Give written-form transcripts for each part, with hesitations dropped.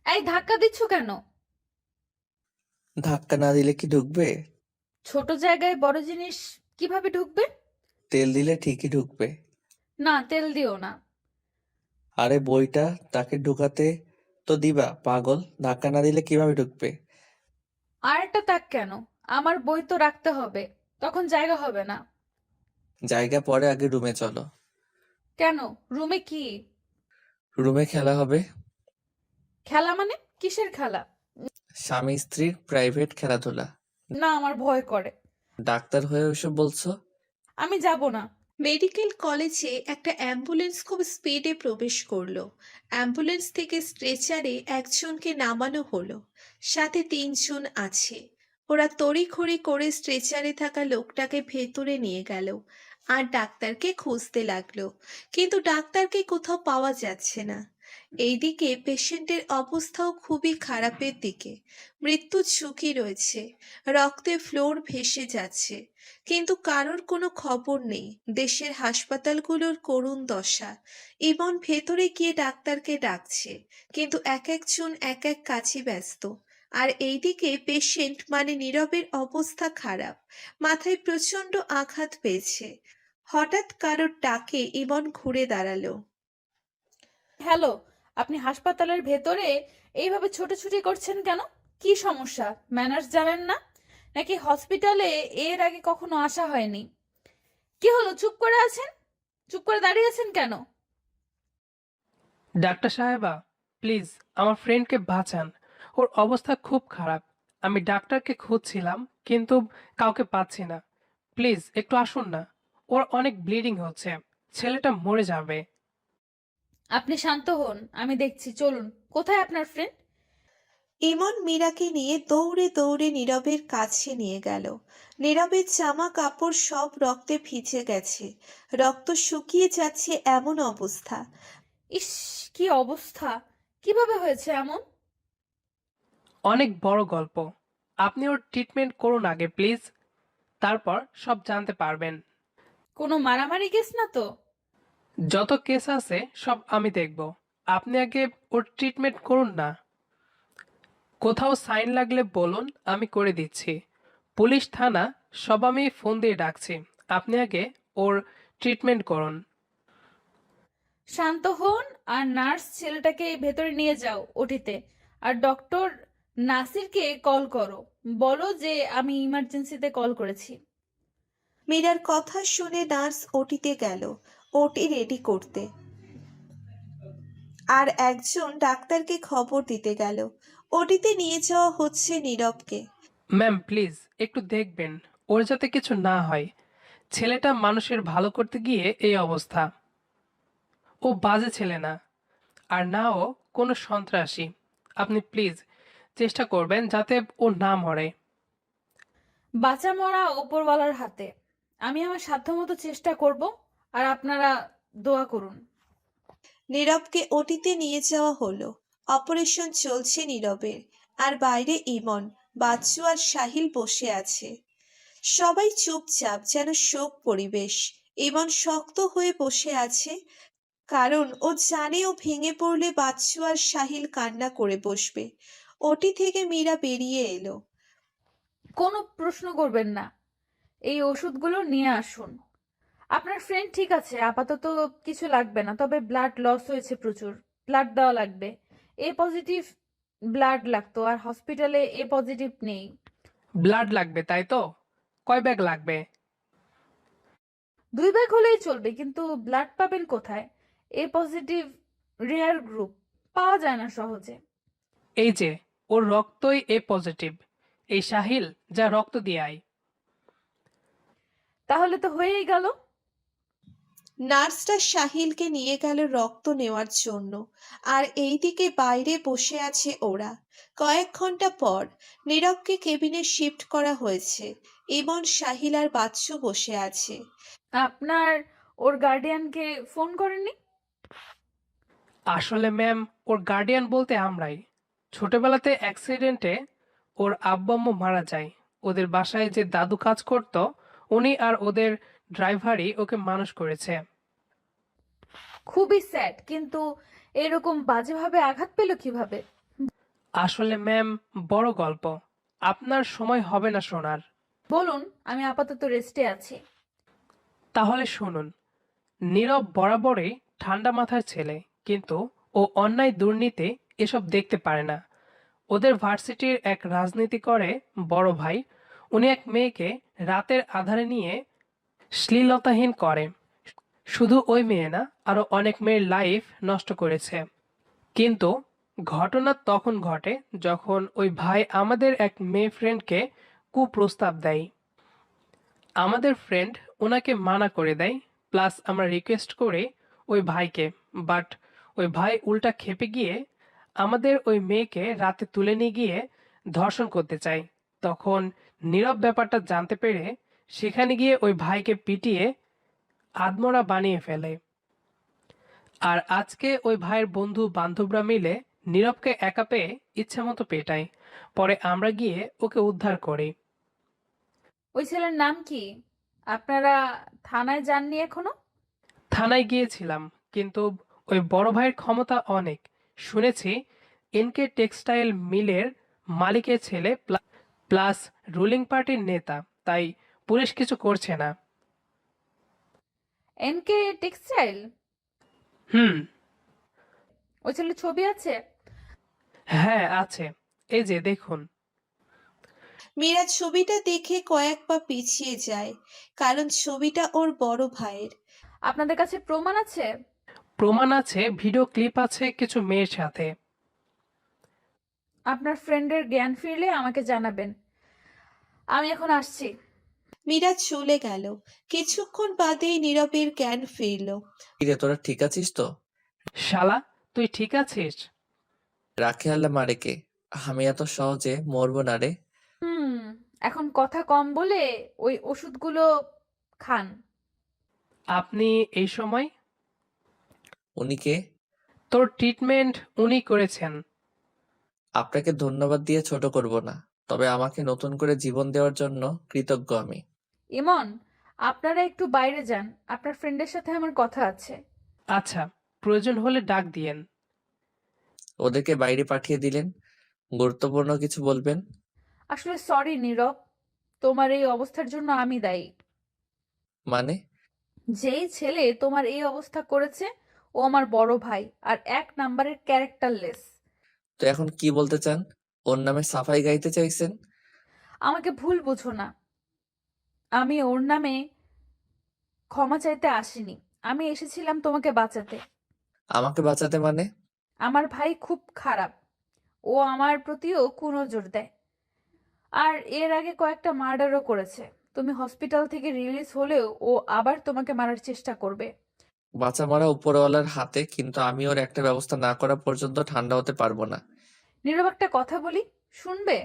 এই ধাক্কা দিচ্ছ কেন? ধাক্কা না দিলে কি ঢুকবে? ছোট জায়গায় বড় জিনিস কিভাবে ঢুকবে? তেল দিলে ঠিকই ঢুকবে। না, তেল দিও না। আরে বইটা তাকে ঢুকাতে তো দিবা পাগল, ধাক্কা না দিলে কিভাবে ঢুকবে? আর একটা তাক কেন? আমার বই তো রাখতে হবে, তখন জায়গা হবে না। জায়গা পরে, আগে রুমে চলো। কেন? রুমে কি? রুমে খেলা হবে। খেলা মানে কিসের খেলা? স্বামী স্ত্রীর প্রাইভেট খেলাধুলা। না, আমার ভয় করে। ডাক্তার হয়ে ওইসব বলছো? আমি যাব না। মেডিকেল কলেজে একটা অ্যাম্বুলেন্স খুব স্পিডে প্রবেশ করলো। অ্যাম্বুলেন্স থেকে স্ট্রেচারে একজনকে নামানো হলো, সাথে তিনজন আছে। ওরা তড়িঘড়ি করে স্ট্রেচারে থাকা লোকটাকে ভেতরে নিয়ে গেল আর ডাক্তারকে খুঁজতে লাগলো, কিন্তু ডাক্তারকে কোথাও পাওয়া যাচ্ছে না। এইদিকে পেশেন্টের অবস্থাও খুবই খারাপের দিকে, মৃত্যুর ঝুঁকি রয়েছে, রক্তে ফ্লোর ভেসে যাচ্ছে, কিন্তু কারোর কোনো খবর নেই। দেশের হাসপাতালগুলোর করুণ দশা। ইমন ভেতরে গিয়ে ডাক্তারকে ডাকছে, কিন্তু এক একজন এক এক কাজে ব্যস্ত। আর এইদিকে পেশেন্ট মানে নীরবের অবস্থা খারাপ, মাথায় প্রচন্ড আঘাত পেয়েছে। হঠাৎ কারোর ডাকে ইমন ঘুরে দাঁড়ালো। হ্যালো, আপনি হাসপাতালের ভেতরে এইভাবে ছোটাছুটি করছেন কেন? কি সমস্যা? ম্যানার্স জানেন না নাকি? হসপিটালে এর আগে কখনো আসা হয়নি? কি হলো, চুপ করে আছেন? চুপ করে দাঁড়িয়ে আছেন কেন? ডাক্তার সাহেবা, প্লিজ আমার ফ্রেন্ডকে বাঁচান। ওর অবস্থা খুব খারাপ। আমি ডাক্তারকে খুঁজছিলাম কিন্তু কাউকে পাচ্ছি না। প্লিজ একটু আসুন না। ওর অনেক ব্লিডিং হচ্ছে। ছেলেটা মরে যাবে। আপনি শান্ত হন, আমি দেখছি। চলুন। কোথায় আপনার ফ্রেন্ড? ইমন মীরাকে নিয়ে দৌড়ে দৌড়ে নীরবের কাছে নিয়ে গেল। নীরবের জামা কাপড় সব রক্তে ভিজে গেছে, রক্ত শুকিয়ে যাচ্ছে এমন অবস্থা। ইস, কি অবস্থা! কিভাবে হয়েছে এমন? অনেক বড় গল্প। আপনি ওর ট্রিটমেন্ট করুন আগে প্লিজ, তারপর সব জানতে পারবেন। কোনো মারামারি কেস না তো? যত কেস আছে সব আমি দেখব। আপনি আগে ওর ট্রিটমেন্ট করুন না। কোথাও সাইন লাগলে বলুন, আমি করে দিচ্ছি। পুলিশ, থানা সব আমি ফোন দিয়ে ডাকছি। আপনি আগে ওর ট্রিটমেন্ট করুন। শান্ত হন। আর নার্স ছেলেটাকে ভেতরে নিয়ে যাও ওটিতে। আর ডক্টর নাসিরকে কল করো। বলো যে আমি ইমার্জেন্সিতে কল করেছি। মীরার কথা শুনে নার্স ওটিতে গেল ওটি রেডি করতে, আর একজন ডাক্তারকে খবর দিতে গেল। ওটিতে নিয়ে যাওয়া হচ্ছে নীরবকে। ম্যাম প্লিজ একটু দেখবেন ওর যাতে কিছু না হয়। ছেলেটা মানুষের ভালো করতে গিয়ে এই অবস্থা। ও বাজে ছেলে না, আর না ও কোনো সন্ত্রাসী। আপনি প্লিজ চেষ্টা করবেন যাতে ও না মরে। বাঁচা মরা ওপরওয়ালার হাতে। আমি আমার সাধ্যমতো চেষ্টা করব। আর আপনারা দোয়া করুন। নীরবকে ওটিতে নিয়ে যাওয়া হলো। অপারেশন চলছে নীরবের, আর বাইরে ইমন, বাচ্চু আর সাহিল বসে আছে। সবাই চুপচাপ, যেন শোক পরিবেশ। ইমন শক্ত হয়ে বসে আছে, কারণ ও জানে ও ভেঙে পড়লে বাচ্চু আর সাহিল কান্না করে বসবে। ওটি থেকে মীরা বেরিয়ে এলো। কোনো প্রশ্ন করবেন না। এই ওষুধগুলো নিয়ে আসুন। আপনার ফ্রেন্ড ঠিক আছে, আপাতত কিছু লাগবে না, তবে ব্লাড লস হয়েছে প্রচুর। ব্লাড দেওয়া লাগবে। এ পজিটিভ ব্লাড লাগতো, আর হসপিটালে এ পজিটিভ নেই। ব্লাড লাগবে তাই তো? কয় ব্যাগ লাগবে? 2 ব্যাগ হলেই চলবে, কিন্তু ব্লাড পাবেন কোথায়? এ পজিটিভ রেয়ার গ্রুপ, পাওয়া যায় না সহজে। এই যে, ওর রক্তই এ পজিটিভ। এই সাহিল, যা রক্ত দিয়ে আয়। তাহলে তো হয়েই গেল। নার্সটা সাহিলকে নিয়ে গেল রক্ত নেওয়ার জন্য, আর এইদিকে বাইরে বসে আছে ওরা। কয়েক ঘন্টা পর নীরবকে কেবিনে শিফট করা হয়েছে। ইমন, সাহিল আর বাচ্চু বসে আছে। আপনার ওর গার্ডিয়ানকে ফোন করেননি? আসলে ম্যাম, ওর গার্ডিয়ান বলতে আমরাই। ছোটবেলাতে অ্যাক্সিডেন্টে ওর আব্বু আম্মু মারা যায়। ওদের বাসায় যে দাদু কাজ করত, উনি আর ওদের ড্রাইভারই ওকে মানুষ করেছে। খুবই স্যাড, কিন্তু এরকম বাজেভাবে আঘাত পেল কিভাবে? আসলে ম্যাম, বড় গল্প। আপনার সময় হবে না শোনার। বলুন, আমি আপাতত রেস্টে আছি। তাহলে শুনুন। নীরব বরাবরই ঠান্ডা মাথার ছেলে, কিন্তু ও অন্যায় দুর্নীতি এসব দেখতে পারে না। ওদের ভার্সিটির এক রাজনীতি করে বড় ভাই, উনি এক মেয়েকে রাতের আধারে নিয়ে শ্লীলতাহীন করে। শুধু ওই মেয়ে না, আরো অনেক মেয়ের লাইফ নষ্ট করেছে। কিন্তু ঘটনা তখন ঘটে যখন ওই ভাই আমাদের এক মেয়ে ফ্রেন্ডকে কুপ্রস্তাব দেয়। আমাদের ফ্রেন্ড ওনাকে মানা করে দেয়, প্লাস আমরা রিকোয়েস্ট করি ওই ভাইকে, বাট ওই ভাই উল্টা খেপে গিয়ে আমাদের ওই মেয়েকে রাতে তুলে নিয়ে গিয়ে ধর্ষণ করতে চায়। তখন নীরব ব্যাপারটা জানতে পেরে সেখানে গিয়ে ওই ভাইকে পিটিয়ে আধমরা বানিয়ে ফেলে। আর আজকে ওই ভাইয়ের বন্ধু বান্ধবরা মিলে নীরবকে একা পেয়ে ইচ্ছামতো পেটায়। পরে আমরা গিয়ে ওকে উদ্ধার করি। ওই ছেলের নাম কি? আপনারা থানায় যাননি এখনো? থানায় গিয়েছিলাম, কিন্তু ওই বড় ভাইয়ের ক্ষমতা অনেক। শুনেছি এনকে টেক্সটাইল মিলের মালিকের ছেলে, প্লাস রুলিং পার্টির নেতা, তাই পুলিশ কিছু করছে না। NK textile? হুম। ওই ছেলের ছবি আছে? হ্যাঁ আছে, এই যে দেখুন। মীরা ছবিটা দেখে কয়েক পা পিছিয়ে যায়, কারণ ছবিটা ওর বড় ভাইয়ের। আপনাদের কাছে প্রমাণ আছে? প্রমাণ আছে, ভিডিও ক্লিপ আছে কিছু মেয়ের সাথে। আপনার ফ্রেন্ডের জ্ঞান ফিরলে আমাকে জানাবেন। আমি এখন আসছি। মীরা চলে গেল। কিছুক্ষণ বাদেই নীরবের জ্ঞান ফিরল। কিরে, তোরা ঠিক আছিস তো? শালা, তুই ঠিক আছিস? রাখে আল্লাহ মারেকে। আমি এত সহজে মরবো না রে। হুম, এখন কথা কম বলে ওই ওষুধগুলো খান। আপনি এই সময়? উনি কে? তোর ট্রিটমেন্ট উনি করেছেন। আপনাকে ধন্যবাদ দিয়ে ছোট করব না, তবে আমাকে নতুন করে জীবন দেওয়ার জন্য কৃতজ্ঞ আমি। ইমন, আপনারা একটু বাইরে যান, আপনার ফ্রেন্ডের সাথে আমার কথা আছে। আচ্ছা, প্রয়োজন হলে ডাক দিয়েন। ওদেরকে বাইরে পাঠিয়ে দিলেন? গুরুত্বপূর্ণ কিছু বলবেন? আসলে সরি নীরব, তোমার এই অবস্থার জন্য আমি দায়ী। মানে? যেই ছেলে তোমার এই অবস্থা করেছে ও আমার বড় ভাই আর এক নাম্বারের ক্যারেক্টারলেস। তো এখন কি বলতে চান? ওর নামে সাফাই গাইতে চাইছেন? আমাকে ভুল বুঝো না, আমি ওর নামে ক্ষমা চাইতে আসিনি। আমি এসেছিলাম তোমাকে বাঁচাতে। আমাকে বাঁচাতে মানে? আমার ভাই খুব খারাপ, ও আমার প্রতিও কুনজর দেয়, আর এর আগে কয়েকটা মার্ডারও করেছে। তুমি হসপিটাল থেকে রিলিজ হলেও ও আবার তোমাকে মারার চেষ্টা করবে। বাঁচা মারা উপরওয়ালার হাতে, কিন্তু আমি ওর একটা ব্যবস্থা না করা পর্যন্ত ঠান্ডা হতে পারবো না। নীরব, একটা কথা বলি, শুনবে?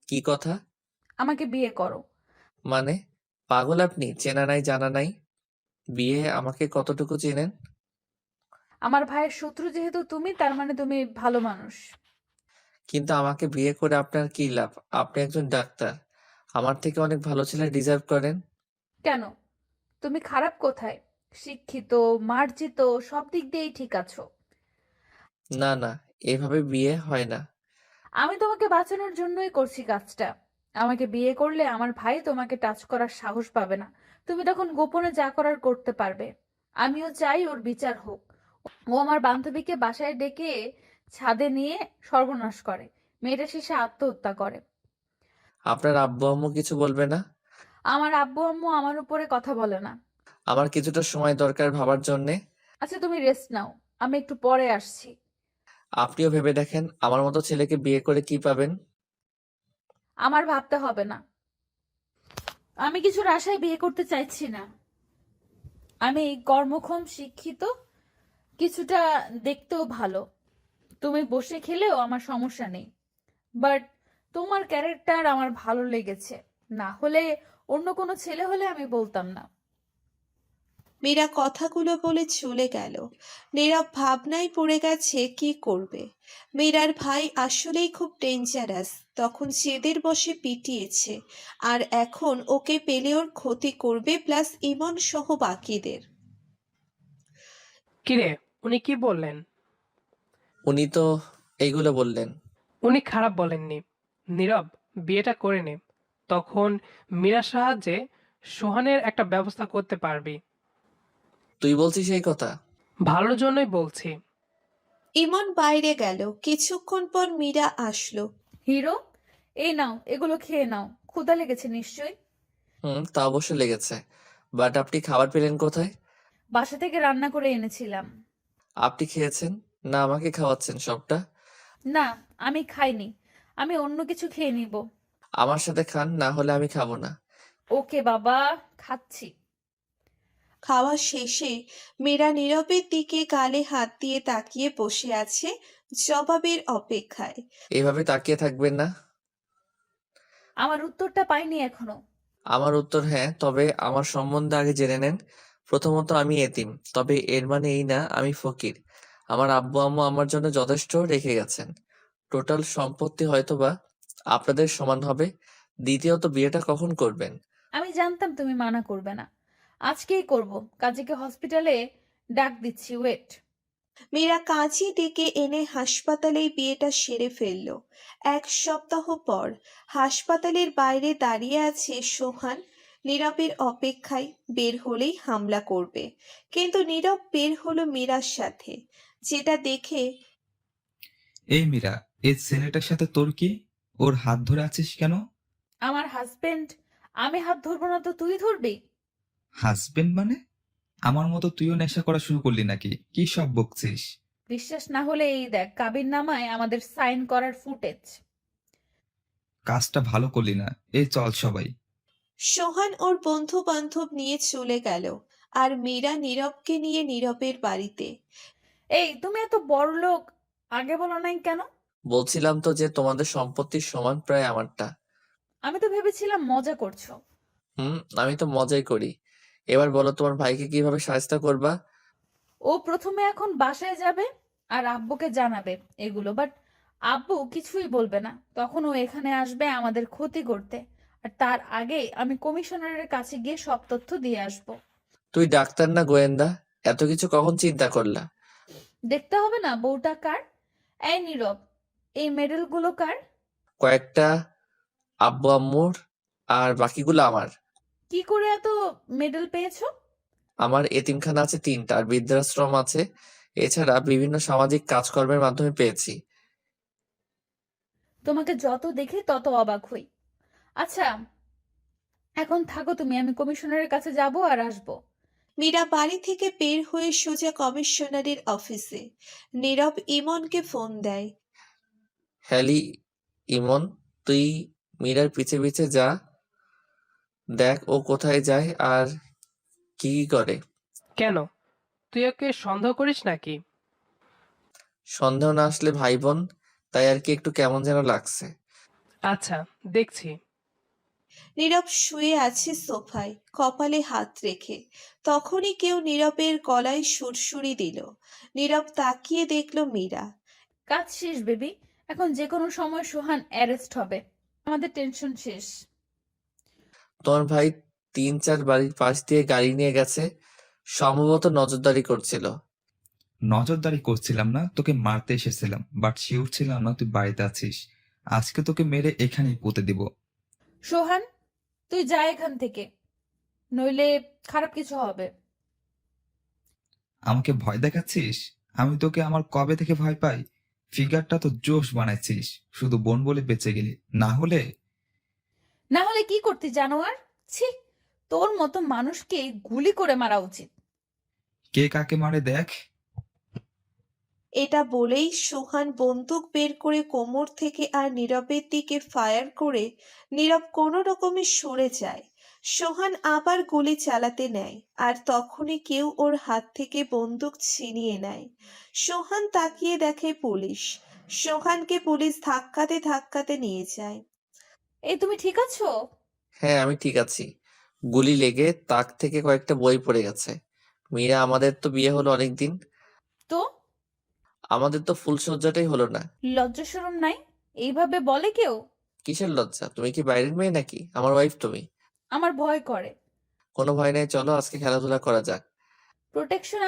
কি কথা? আমাকে বিয়ে করো। মানে? পাগল আপনি? চেনা নাই জানা নাই? বিয়ে? আমাকে কতটুকু চেনেন? আমার ভাইয়ের শত্রু যেহেতু তুমি, তার মানে তুমি ভালো মানুষ। কিন্তু আমাকে বিয়ে করে আপনার কি লাভ? আপনি একজন ডাক্তার, আমার থেকে অনেক ভালো ছেলে ডিজার্ভ করেন। কেন? তুমি খারাপ কোথায়? শিক্ষিত, মার্জিত, সব দিক দিয়েই ঠিক আছো। না না, এভাবে বিয়ে হয় না। আমি তোমাকে বাঁচানোর জন্যই করছি কাজটা। আমাকে বিয়ে করলে আমার ভাই তোমাকে টাচ করার সাহস পাবে না। তুমি তখন গোপনে যা করার করতে পারবে। আমিও চাই ওর বিচার হোক। ও আমার বান্ধবীকে বাসায় ডেকে ছাদে নিয়ে সর্বনাশ করে, মেয়েটা শেষে আত্মহত্যা করে। আপনার আব্বু আম্মু কিছু বলবে না? আমার আব্বু আম্মু আমার উপরে কথা বলে না। আমার কিছুটা সময় দরকার ভাবার জন্যে। আচ্ছা, তুমি রেস্ট নাও, আমি একটু পরে আসছি। আপনিও ভেবে দেখেন, আমার মতো ছেলেকে বিয়ে করে কি পাবেন। আমার ভাবতে হবে না, আমি কিছুর আশায় বিয়ে করতে চাইছি না। আমি কর্মক্ষম, শিক্ষিত, কিছুটা দেখতেও ভালো। তুমি বসে খেলেও আমার সমস্যা নেই, বাট তোমার ক্যারেক্টার আমার ভালো লেগেছে। না হলে অন্য কোনো ছেলে হলে আমি বলতাম না। মীরা কথাগুলো বলে চলে গেল। নীরব ভাবনায় পড়ে গেছে কি করবে। মীরার ভাই আসলেই খুব ডেঞ্জারাস। তখন জেদের বশে পিটিয়েছে, আর এখন ওকে পেলে ওর ক্ষতি করবে, প্লাস ইমন সহ বাকিদের। কিরে, উনি কি বললেন? উনি তো এইগুলো বললেন। উনি খারাপ বলেননি। নীরব, বিয়েটা করে নে। তখন মীরার সাহায্যে সোহানের একটা ব্যবস্থা করতে পারবি। তুই বলছিস এই কথা? ভালোর জন্যই বলছি। ইমন বাইরে গেল। কিছুক্ষণ পর মীরা আসলো। হিরো, এই নাও, এগুলো খেয়ে নাও। ক্ষুধা লেগেছে নিশ্চয়ই। তা অবশ্য লেগেছে, বাট আপনি খাবার পেলেন কোথায়? বাসা থেকে রান্না করে এনেছিলাম। আপনি খেয়েছেন না আমাকে খাওয়াচ্ছেন সবটা? না, আমি খাইনি। আমি অন্য কিছু খেয়ে নিব। আমার সাথে খান, না হলে আমি খাবো না। ওকে বাবা, খাচ্ছি। খাওয়া শেষে মীরা নীরবের দিকে গালে হাত দিয়ে তাকিয়ে বসে আছে, জবাবের অপেক্ষায়। এইভাবে তাকিয়ে থাকবেন না। আমার উত্তরটা পাইনি এখনো। আমার উত্তর হ্যাঁ, তবে আমার সম্বন্ধে আগে জেনে নেন। প্রথমত আমি এতিম, তবে এর মানে এই না আমি ফকির। আমার আব্বু আম্মু আমার জন্য যথেষ্ট রেখে গেছেন। টোটাল সম্পত্তি হয়তোবা আপনাদের সমান হবে। দ্বিতীয়ত বিয়েটা কখন করবেন? আমি জানতাম তুমি মানা করবে না। আজকেই করব। কাজীকে হসপিটালে ডাক দিচ্ছি, ওয়েট। মীরা কাজী ডেকে এনে হাসপাতালেই বিয়েটা সেরে ফেলল। 1 সপ্তাহ পর হাসপাতালের বাইরে দাঁড়িয়ে আছে সোহান, নীরবের অপেক্ষায়। বের হলেই হামলা করবে, কিন্তু নীরব বের হলো মীরার সাথে, যেটা দেখে এই মীরা, এই ছেলেটার সাথে তোর কি? ওর হাত ধরে আছিস কেন? আমার হাজবেন্ড। আমি হাত ধরবো না তো তুই ধরবি? হাজবেন্ড মানে? আমার মতো তুইও নেশা করা শুরু করলি নাকি? কি সব বকছিস? বিশ্বাস না হলে এই দেখ, কাবিননামায় আমাদের সাইন করার ফুটেজ। কাজটা ভালো করলি না। এই চল সবাই। সোহান ওর বন্ধু বান্ধব নিয়ে চলে গেল, আর মীরা নীরবকে নিয়ে নীরবের বাড়িতে। এই তুমি এত বড় লোক, আগে বলো নাই কেন? বলছিলাম তো যে তোমাদের সম্পত্তির সমান প্রায় আমারটা। আমি তো ভেবেছিলাম মজা করছো। আমি তো মজাই করি। এবার বলো তোমার ভাইকে কিভাবে শায়েস্তা করবা? ও প্রথমে এখন বাসায় যাবে আর আব্বুকে জানাবে এগুলো, বাট আব্বু কিছুই বলবে না। তখন ও এখানে আসবে আমাদের ক্ষতি করতে, আর তার আগেই আমি কমিশনারের কাছে গিয়ে সব তথ্য দিয়ে আসব। তুই ডাক্তার না গোয়েন্দা? এত কিছু কখন চিন্তা করলা? দেখতে হবে না বউটা কার? এই নীরব, এই মেডেলগুলো কার? কয়েকটা আব্বু আম্মুর, আর বাকিগুলো আমার। কি করে এত মেডেল পেয়েছো? আমার এতিমখানা আছে 3টা, আর বৃদ্ধাশ্রম আছে। এছাড়া বিভিন্ন সামাজিক কাজকর্মের মাধ্যমে পেয়েছি। তোমাকে যত দেখি তত অবাক হই। আচ্ছা, এখন থাকো তুমি, আমি কমিশনারের কাছে যাব আর আসবো। মীরা বাড়ি থেকে বের হয়ে সোজা কমিশনারের অফিসে। নীরব ইমনকে ফোন দেয়। হ্যালি ইমন, তুই মীরার পিছে পিছে যা, দেখ ও কোথায় যায় আর কি কি করে। কেন, তুই ওকে সন্দেহ করিস নাকি? সন্দেহ না আসলে ভাই বোন, তাই আর কি একটু কেমন যেন লাগছে। আচ্ছা, দেখছি। নীরব শুয়ে আছে সোফায়, কপালে হাত রেখে। তখনই কেউ নীরবের গলায় সুরসুরি দিল। নীরব তাকিয়ে দেখল মীরা। কাজ শেষ বেবি, এখন যে কোনো সময় সোহান অ্যারেস্ট হবে। আমাদের টেনশন শেষ। তোমার ভাই 3-4 বাড়ির পাশ দিয়ে গাড়ি নিয়ে গেছে, সম্ভবত নজরদারি করছিল। নজরদারি করছিলাম না, তোকে মারতে এসেছিলাম, বাট শিওর ছিলাম না তুই বাড়িতে আছিস। আজকে তোকে মেরে এখানেই পুঁতে দিব। সোহান, তুই যা এখান থেকে, নইলে খারাপ কিছু হবে। আমাকে ভয় দেখাচ্ছিস? আমি তোকে আমার কবে থেকে ভয় পাই? ফিগারটা তো জোশ বানাইছিস, শুধু বোন বলে বেঁচে গেলি, না হলে। না হলে কি করতে জানোয়ার? ছি, তোর মতো মানুষকে গুলি করে মারা উচিত। কে কাকে মারে দেখ। এটা বলেই সোহান বন্দুক বের করে কোমর থেকে আর নীরবের দিকে ফায়ার করে নীরব কোনো রকমে সরে যায়। সোহান আবার গুলি চালাতে নেয়, আর তখনই কেউ ওর হাত থেকে বন্দুক ছিনিয়ে নেয়। সোহান তাকিয়ে দেখে পুলিশ। সোহানকে পুলিশ ধাক্কাতে ধাক্কাতে নিয়ে যায়। এই তুমি ঠিক আছো? হ্যাঁ আমি ঠিক আছি। গুলি লেগে তাক থেকে কয়েকটা বই পড়ে গেছে। মীরা, আমাদের তো বিয়ে হলো অনেকদিন, তো আমাদের তো ফুলসজ্জাটাই হলো না। লজ্জা শরম নাই? এইভাবে বলে কেউ? কিসের লজ্জা? তুমি কি বাইরের মেয়ে নাকি? আমার ওয়াইফ তুমি। আমার ভয় করে। কোনো ভয় নেই, চলো আজকে খেলাধুলা করা যাক। প্রোটেকশন